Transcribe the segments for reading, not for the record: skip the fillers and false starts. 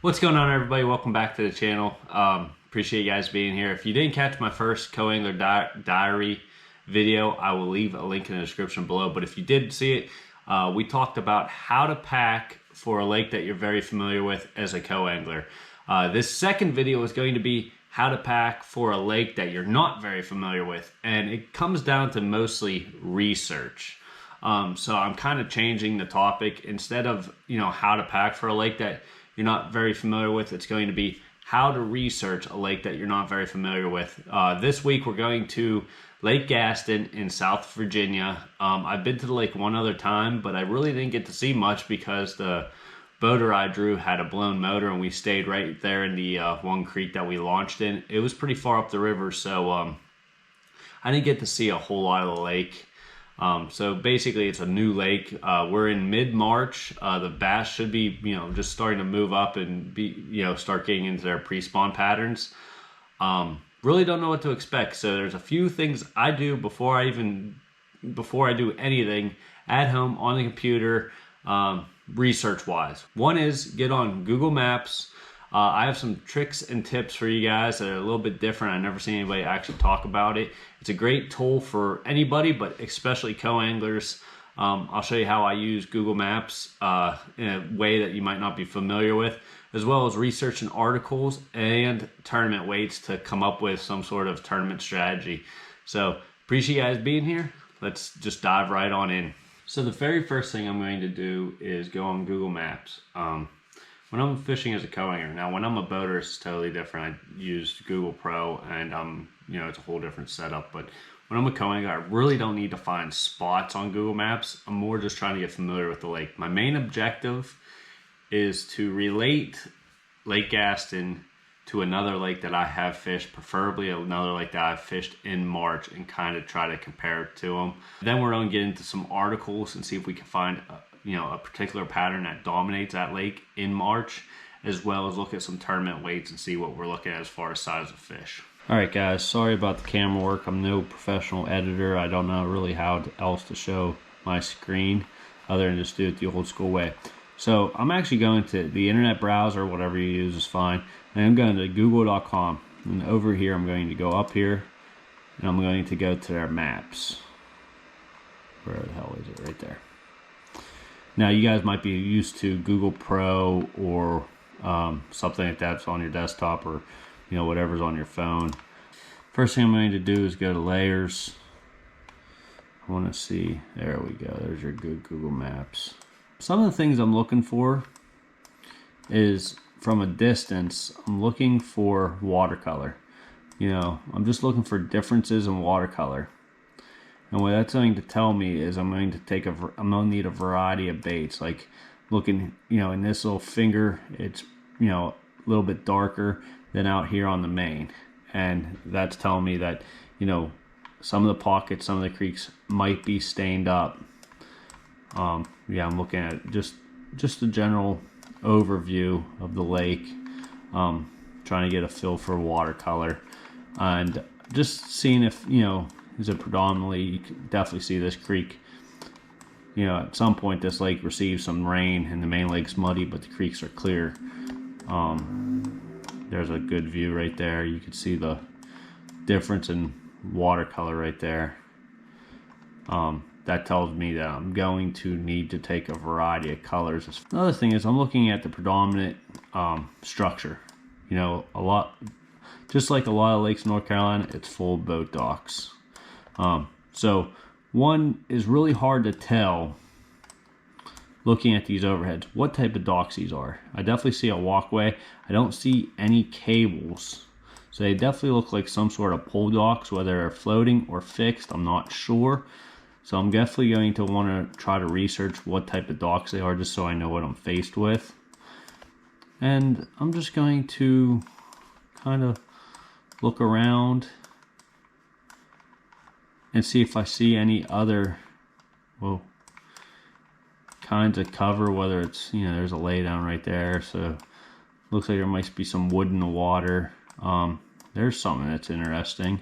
What's going on, everybody? Welcome back to the channel. Appreciate you guys being here. If you didn't catch my first CoAngler diary video, I will leave a link in the description below. But if you did see it, we talked about how to pack for a lake that you're very familiar with as a CoAngler. This second video is going to be how to pack for a lake that you're not very familiar with. And it comes down to mostly research. So I'm kind of changing the topic. Instead of, how to pack for a lake that you're not very familiar with, it's going to be how to research a lake that you're not very familiar with. This week we're going to Lake Gaston in South Virginia. I've been to the lake one other time, but I really didn't get to see much because the boater I drew had a blown motor, and we stayed right there in the one creek that we launched in. It was pretty far up the river, so I didn't get to see a whole lot of the lake. So basically it's a new lake. We're in mid-March. The bass should be, just starting to move up and be, start getting into their pre-spawn patterns. Really don't know what to expect. So there's a few things I do before I do anything at home on the computer, research-wise. One is get on Google Maps. I have some tricks and tips for you guys that are a little bit different. I've never seen anybody actually talk about it. It's a great tool for anybody, but especially co-anglers. I'll show you how I use Google Maps in a way that you might not be familiar with, as well as researching articles and tournament weights to come up with some sort of tournament strategy. So appreciate you guys being here. Let's just dive right on in. So the very first thing I'm going to do is go on Google Maps. When I'm fishing as a co-angler, now when I'm a boater, it's totally different. I use Google Pro, and it's a whole different setup. But when I'm a co-angler, I really don't need to find spots on Google Maps. I'm more just trying to get familiar with the lake. My main objective is to relate Lake Gaston to another lake that I have fished, preferably another lake that I've fished in March, and kind of try to compare it to them. Then we're going to get into some articles and see if we can find a particular pattern that dominates that lake in March, as well as look at some tournament weights and see what we're looking at as far as size of fish. Alright guys, sorry about the camera work. I'm no professional editor. I don't know really how else to show my screen other than just do it the old school way. So I'm actually going to the internet browser, whatever you use is fine, and I'm going to google.com, and over here I'm going to go up here and I'm going to go to their maps. Where the hell is it? Right there. Now you guys might be used to Google Pro or something like that's on your desktop, or whatever's on your phone. First thing I'm going to do is go to layers. I want to see, there we go, there's your good Google Maps. Some of the things I'm looking for is from a distance, I'm looking for watercolor. I'm just looking for differences in watercolor. And what that's going to tell me is I'm going to need a variety of baits. Like looking, in this little finger, it's, a little bit darker than out here on the main. And that's telling me that, some of the pockets, some of the creeks might be stained up. Yeah, I'm looking at just a general overview of the lake. Trying to get a feel for watercolor. And just seeing if, is it predominantly, you can definitely see this creek. At some point this lake receives some rain and the main lake's muddy, but the creeks are clear. There's a good view right there. You can see the difference in watercolor right there. That tells me that I'm going to need to take a variety of colors. Another thing is I'm looking at the predominant structure. Just like a lot of lakes in North Carolina, it's full of boat docks. So one is really hard to tell looking at these overheads what type of docks these are. I definitely see a walkway. I don't see any cables. So they definitely look like some sort of pole docks, whether they're floating or fixed, I'm not sure. So I'm definitely going to want to try to research what type of docks they are, just so I know what I'm faced with. And I'm just going to kind of look around and see if I see any other kinds of cover, whether it's, there's a laydown right there, so looks like there might be some wood in the water. There's something that's interesting.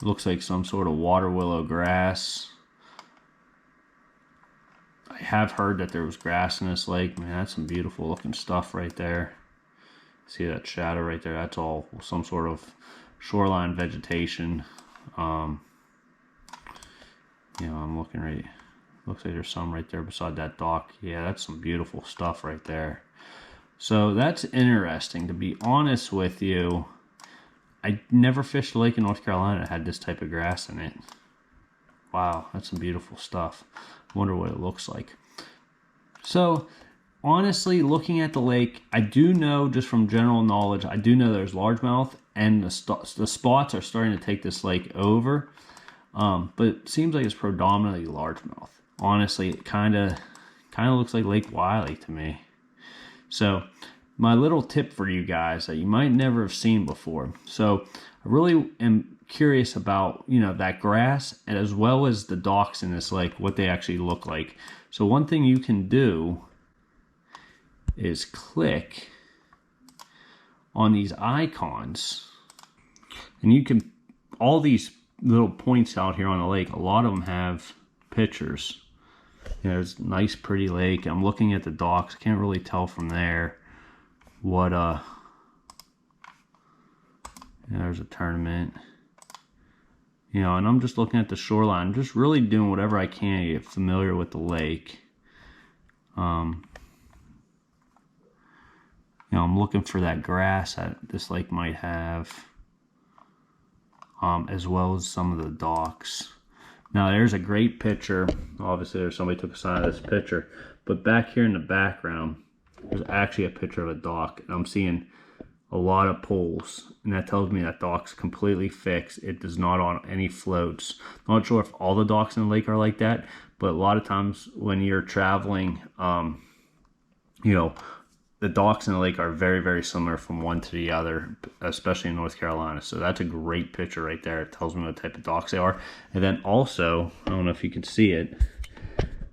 Looks like some sort of water willow grass. I have heard that there was grass in this lake. Man, that's some beautiful looking stuff right there. See that shadow right there? That's all some sort of shoreline vegetation. I'm looking right. Looks like there's some right there beside that dock. Yeah, that's some beautiful stuff right there. So that's interesting. To be honest with you, I never fished a lake in North Carolina that had this type of grass in it. Wow, that's some beautiful stuff. Wonder what it looks like. So honestly, looking at the lake, I do know, just from general knowledge, I do know there's largemouth, and the spots are starting to take this lake over. But it seems like it's predominantly largemouth. Honestly, it kind of looks like Lake Wiley to me. So my little tip for you guys that you might never have seen before. So I really am curious about, that grass, and as well as the docks in this lake, what they actually look like. So one thing you can do is click on these icons, and you can, all these little points out here on the lake, a lot of them have pictures. There's a nice pretty lake. I'm looking at the docks. Can't really tell from there what there's a tournament, and I'm just looking at the shoreline. I'm just really doing whatever I can to get familiar with the lake. I'm looking for that grass that this lake might have, as well as some of the docks. Now there's a great picture. Obviously there's somebody took a sign of this picture, but back here in the background there's actually a picture of a dock, and I'm seeing a lot of poles, and that tells me that dock's completely fixed. It does not on any floats. Not sure if all the docks in the lake are like that, but a lot of times when you're traveling, the docks in the lake are very, very similar from one to the other, especially in North Carolina. So that's a great picture right there. It tells me what type of docks they are. And then also, I don't know if you can see it,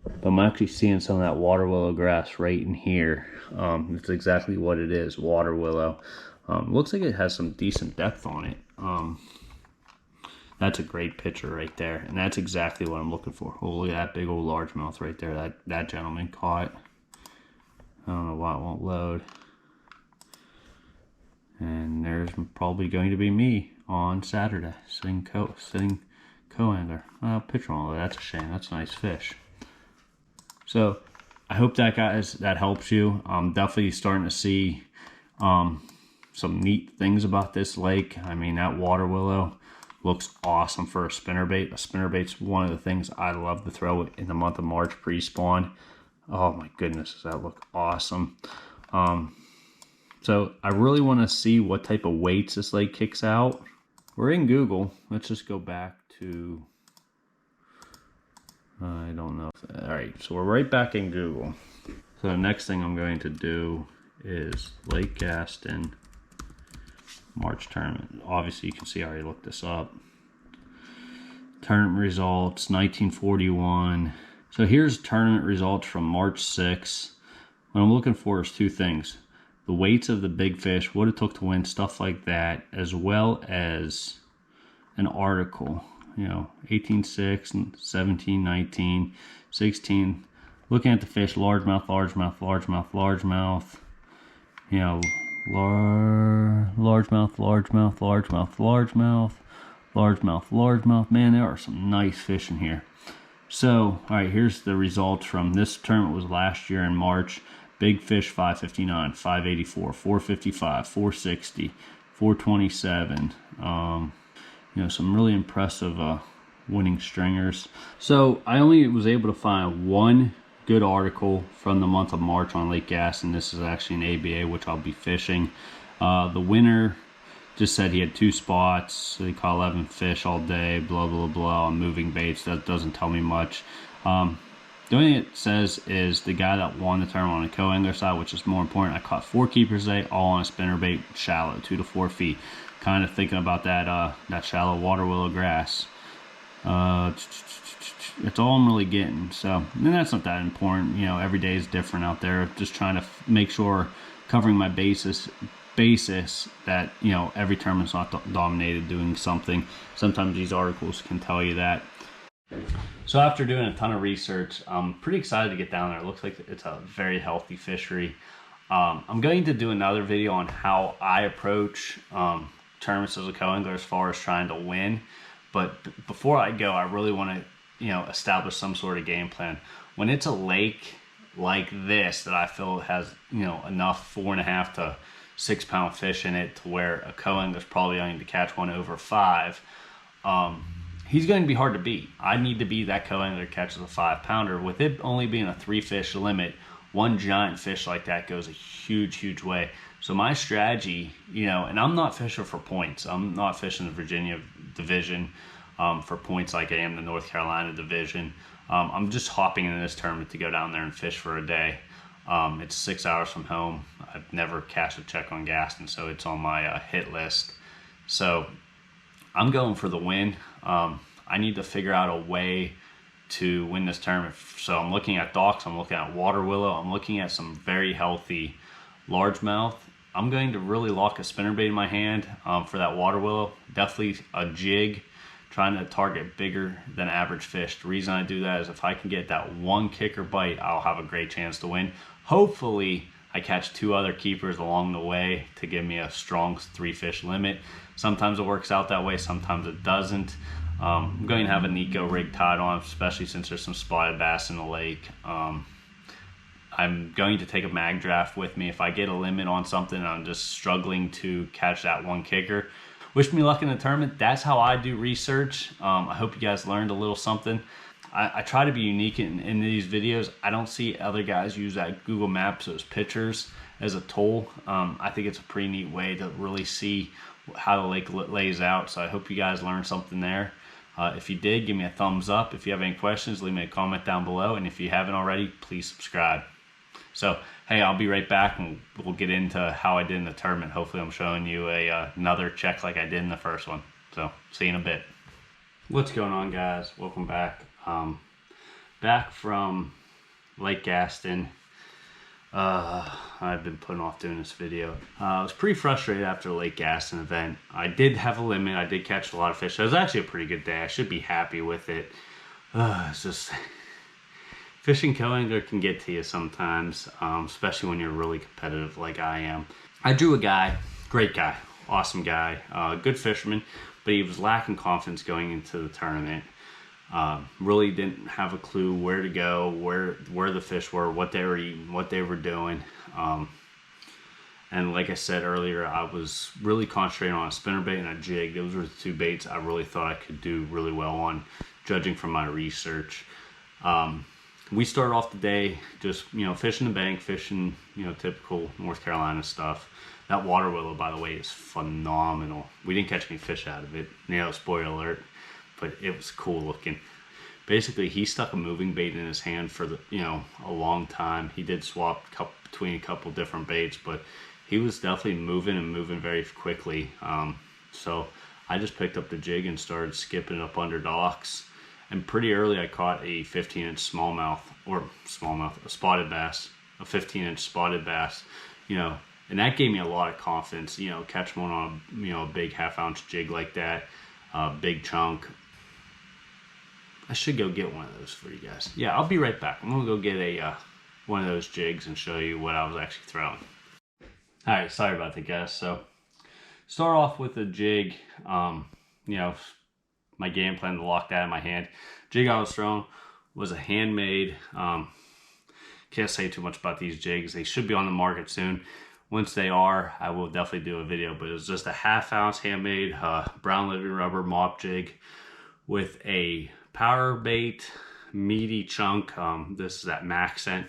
but I'm actually seeing some of that water willow grass right in here. It's exactly what it is, water willow. Looks like it has some decent depth on it. That's a great picture right there, and that's exactly what I'm looking for. Oh, look at that big old largemouth right there. That gentleman caught. I don't know why it won't load. And there's probably going to be me on Saturday sitting CoAngler. Picture all of that. That's a shame. That's a nice fish. So I hope that, guys, that helps you. I'm definitely starting to see some neat things about this lake. I mean, that water willow looks awesome for a spinnerbait. A spinnerbait's one of the things I love to throw in the month of March pre-spawn. Oh my goodness, does that look awesome. So I really want to see what type of weights this lake kicks out. We're in Google. Let's just go back to, I don't know. All right, so we're right back in Google. So the next thing I'm going to do is Lake Gaston March tournament. Obviously you can see I already looked this up. Tournament results, 1941. So here's tournament results from March 6th. What I'm looking for is two things: the weights of the big fish, what it took to win, stuff like that, as well as an article. 18.6 and 17.19, 16. Looking at the fish, largemouth, largemouth, largemouth, largemouth. Largemouth, largemouth, largemouth, largemouth, largemouth, largemouth. Man, there are some nice fish in here. So, all right, here's the results from this tournament. Was last year in March. Big fish 559, 584, 455, 460, 427. Some really impressive winning stringers. So I only was able to find one good article from the month of March on Lake Gaston. This is actually an ABA, which I'll be fishing. The winner just said he had 2 spots, so he caught 11 fish all day, blah, blah, blah, on moving baits. That doesn't tell me much. The only thing it says is the guy that won the tournament on the CoAngler side, which is more important. I caught 4 keepers today, all on a spinnerbait, shallow, 2 to 4 feet. Kind of thinking about that shallow water willow grass. It's all I'm really getting. So, and that's not that important. Every day is different out there. Just trying to make sure, covering my basis that every tournament's not dominated doing something. Sometimes these articles can tell you that. So after doing a ton of research, I'm pretty excited to get down there. It looks like it's a very healthy fishery. I'm going to do another video on how I approach tournaments as a co-angler as far as trying to win. But before I go, I really want to, establish some sort of game plan. When it's a lake like this that I feel has, enough 4.5 to 6 pound fish in it to where a co-angler's probably going to catch one over 5, he's going to be hard to beat. I need to be that co-angler that catches a 5 pounder. With it only being a 3 fish limit, one giant fish like that goes a huge way. So my strategy, and I'm not fishing for points. I'm not fishing the Virginia division for points like I am the North Carolina division. I'm just hopping into this tournament to go down there and fish for a day. It's 6 hours from home. I've never cashed a check on Gaston, so it's on my hit list. So I'm going for the win. I need to figure out a way to win this tournament. So I'm looking at docks, I'm looking at water willow, I'm looking at some very healthy largemouth. I'm going to really lock a spinnerbait in my hand for that water willow. Definitely a jig, trying to target bigger than average fish. The reason I do that is if I can get that one kicker bite, I'll have a great chance to win. Hopefully I catch 2 other keepers along the way to give me a strong 3 fish limit. Sometimes it works out that way, sometimes it doesn't. I'm going to have a Nico rig tied on, especially since there's some spotted bass in the lake. I'm going to take a mag draft with me. If I get a limit on something and I'm just struggling to catch that one kicker, wish me luck in the tournament. That's how I do research. I hope you guys learned a little something. I try to be unique in these videos. I don't see other guys use that Google Maps, those pictures, as a tool. I think it's a pretty neat way to really see how the lake lays out. So I hope you guys learned something there. If you did, give me a thumbs up. If you have any questions, leave me a comment down below. And if you haven't already, please subscribe. So, hey, I'll be right back and we'll get into how I did in the tournament. Hopefully I'm showing you another check like I did in the first one. So, see you in a bit. What's going on, guys? Welcome back. Back from Lake Gaston. I've been putting off doing this video. I was pretty frustrated after the Lake Gaston event. I did have a limit. I did catch a lot of fish. It was actually a pretty good day. I should be happy with it. It's just fishing co-angler can get to you sometimes, especially when you're really competitive like I am. I drew a guy, great guy, awesome guy, good fisherman, but he was lacking confidence going into the tournament. Really didn't have a clue where to go, where the fish were, what they were eating, what they were doing. And like I said earlier, I was really concentrating on a spinnerbait and a jig. Those were the 2 baits I really thought I could do really well on, judging from my research. We started off the day just, fishing the bank, fishing, typical North Carolina stuff. That water willow, by the way, is phenomenal. We didn't catch any fish out of it, spoiler alert, but it was cool looking. Basically, he stuck a moving bait in his hand for a long time. He did swap between a couple different baits, but he was definitely moving very quickly. So I just picked up the jig and started skipping up under docks. And pretty early I caught a 15-inch a spotted bass, a 15-inch spotted bass, and that gave me a lot of confidence, catch one on a big half-ounce jig like that, big chunk. I should go get one of those for you guys. Yeah, I'll be right back. I'm gonna go get one of those jigs and show you what I was actually throwing. All right, sorry about that, guys. So start off with a jig, my game plan to lock that in my hand. Jig I was throwing was a handmade. Can't say too much about these jigs. They should be on the market soon. Once they are, I will definitely do a video. But it was just a half-ounce handmade brown living rubber mop jig with a power bait, meaty chunk. This is that Max scent.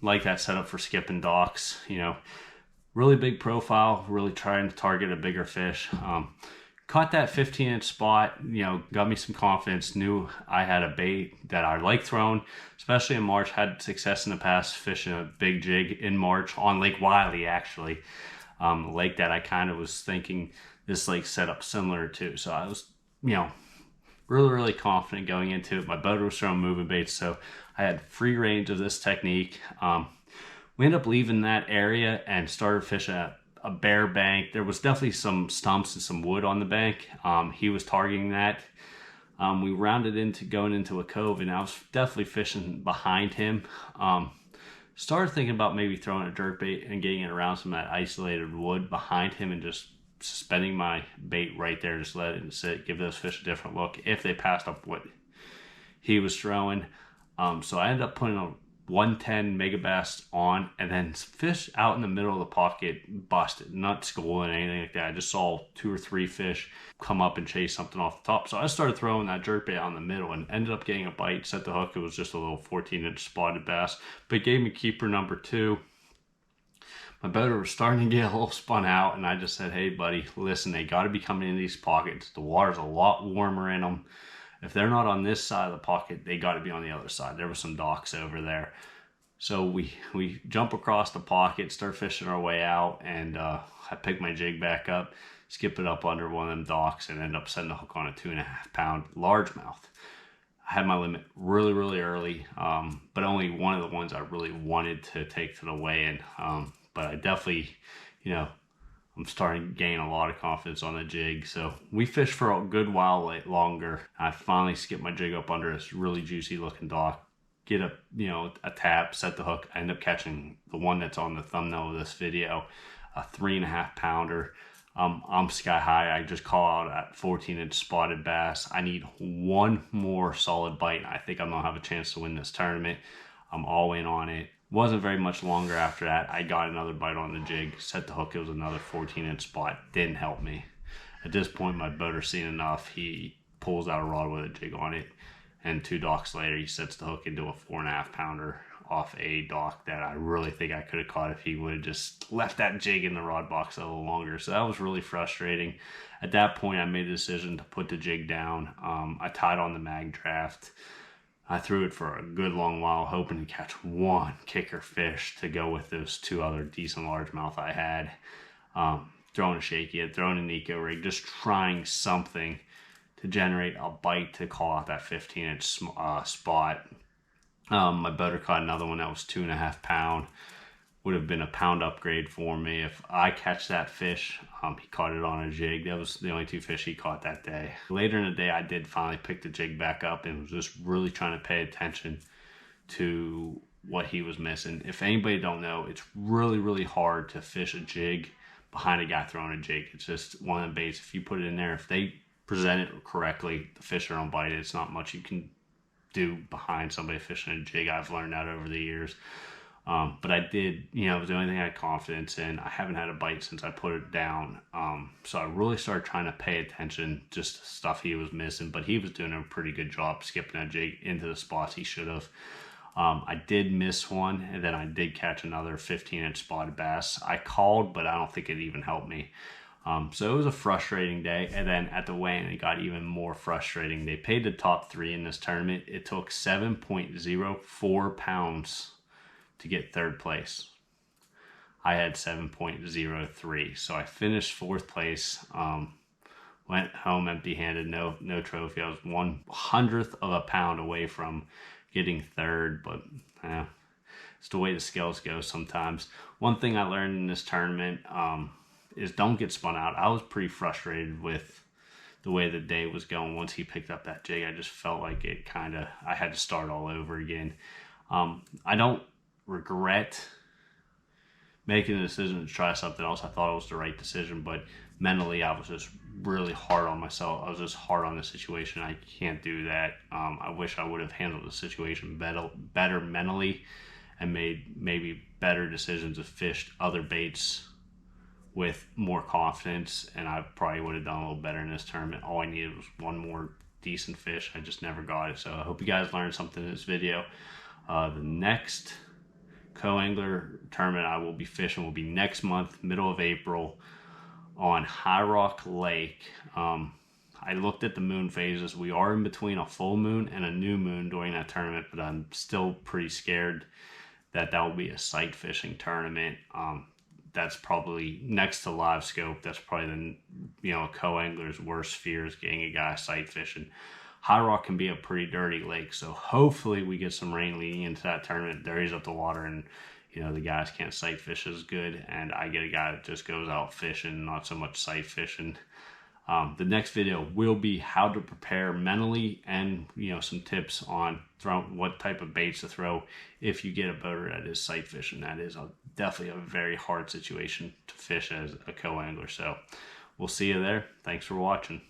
Like that setup for skipping docks. Really big profile. Really trying to target a bigger fish. Caught that 15-inch spot, got me some confidence, knew I had a bait that I like throwing, especially in March. Had success in the past fishing a big jig in March on Lake Wiley, actually. Lake that I kind of was thinking this lake setup similar to. So I was, really confident going into it. My boat was throwing moving baits, so I had free range of this technique. We ended up leaving that area and started fishing a bare bank. There was definitely some stumps and some wood on the bank. He was targeting that. We rounded into going into a cove, and I was definitely fishing behind him. Started thinking about maybe throwing a jerk bait and getting it around some of that isolated wood behind him and just suspending my bait right there, just let it sit, give those fish a different look if they passed up what he was throwing. So I ended up putting a 110 megabass on, and then fish out in the middle of the pocket busted, not schooling anything like that. I just saw 2 or 3 fish come up and chase something off the top. So I started throwing that jerkbait out in the middle and ended up getting a bite, set the hook. It was just a little 14-inch spotted bass, but it gave me keeper number 2. My boater was starting to get a little spun out, and I just said, hey buddy, listen, they got to be coming in these pockets. The water's a lot warmer in them. If they're not on this side of the pocket, they got to be on the other side. There were some docks over there. So we jump across the pocket, start fishing our way out, and I pick my jig back up, skip it up under one of them docks, and end up setting the hook on a 2.5-pound largemouth. I had my limit really, really early, but only one of the ones I really wanted to take to the weigh-in. But I definitely, I'm starting to gain a lot of confidence on the jig. So we fished for a good while longer. I finally skipped my jig up under this really juicy looking dock, get a tap, set the hook. I end up catching the one that's on the thumbnail of this video, a 3.5-pounder. I'm sky high. I just call out at 14-inch spotted bass. I need one more solid bite. I think I'm gonna have a chance to win this tournament. I'm all in on it. Wasn't very much longer after that. I got another bite on the jig, set the hook. It was another 14-inch spot. Didn't help me. At this point, my boater's seen enough. He pulls out a rod with a jig on it, and 2 docks later, he sets the hook into a 4.5-pounder off a dock that I really think I could have caught if he would have just left that jig in the rod box a little longer. So that was really frustrating. At that point, I made the decision to put the jig down. I tied on the mag draft. I threw it for a good long while, hoping to catch one kicker fish to go with those 2 other decent largemouth I had. Throwing a shaky head, throwing an eco rig, just trying something to generate a bite to call out that 15-inch spot. My boater caught another one that was 2.5 pound. Would have been a pound upgrade for me. If I catch that fish, he caught it on a jig. That was the only 2 fish he caught that day. Later in the day, I did finally pick the jig back up and was just really trying to pay attention to what he was missing. If anybody don't know, it's really, really hard to fish a jig behind a guy throwing a jig. It's just one of the baits. If you put it in there, if they present it correctly, the fish are on bite. It's not much you can do behind somebody fishing a jig. I've learned that over the years. But I did, it was the only thing I had confidence in. I haven't had a bite since I put it down. So I really started trying to pay attention just to stuff he was missing, but he was doing a pretty good job skipping that jig into the spots he should have. I did miss one, and then I did catch another 15-inch spotted bass. I called, but I don't think it even helped me. So it was a frustrating day. And then at the weigh-in, it got even more frustrating. They paid the top 3 in this tournament. It took 7.04 pounds to get 3rd place. I had 7.03, so I finished 4th place. Went home empty-handed, no trophy. I was 1/100th of a pound away from getting 3rd, but it's the way the scales go sometimes. One thing I learned in this tournament is don't get spun out. I was pretty frustrated with the way the day was going. Once he picked up that jig, I just felt like I had to start all over again. I don't regret making the decision to try something else. I thought it was the right decision, but mentally I was just really hard on myself. I was just hard on the situation. I can't do that. I wish I would have handled the situation better mentally and made maybe better decisions of fished other baits with more confidence, and I probably would have done a little better in this tournament. All I needed was one more decent fish. I just never got it. So I hope you guys learned something in this video. The next CoAngler tournament I will be fishing will be next month, middle of April, on High Rock Lake. I looked at the moon phases. We are in between a full moon and a new moon during that tournament, but I'm still pretty scared that will be a sight fishing tournament. That's probably next to live scope. That's probably a CoAngler's worst fear is getting a guy sight fishing. High Rock can be a pretty dirty lake, so hopefully we get some rain leading into that tournament, dirties up the water, and the guys can't sight fish as good, and I get a guy that just goes out fishing, not so much sight fishing. The next video will be how to prepare mentally, and some tips on what type of baits to throw if you get a boater that is sight fishing. That is definitely a very hard situation to fish as a co-angler. So we'll see you there. Thanks for watching.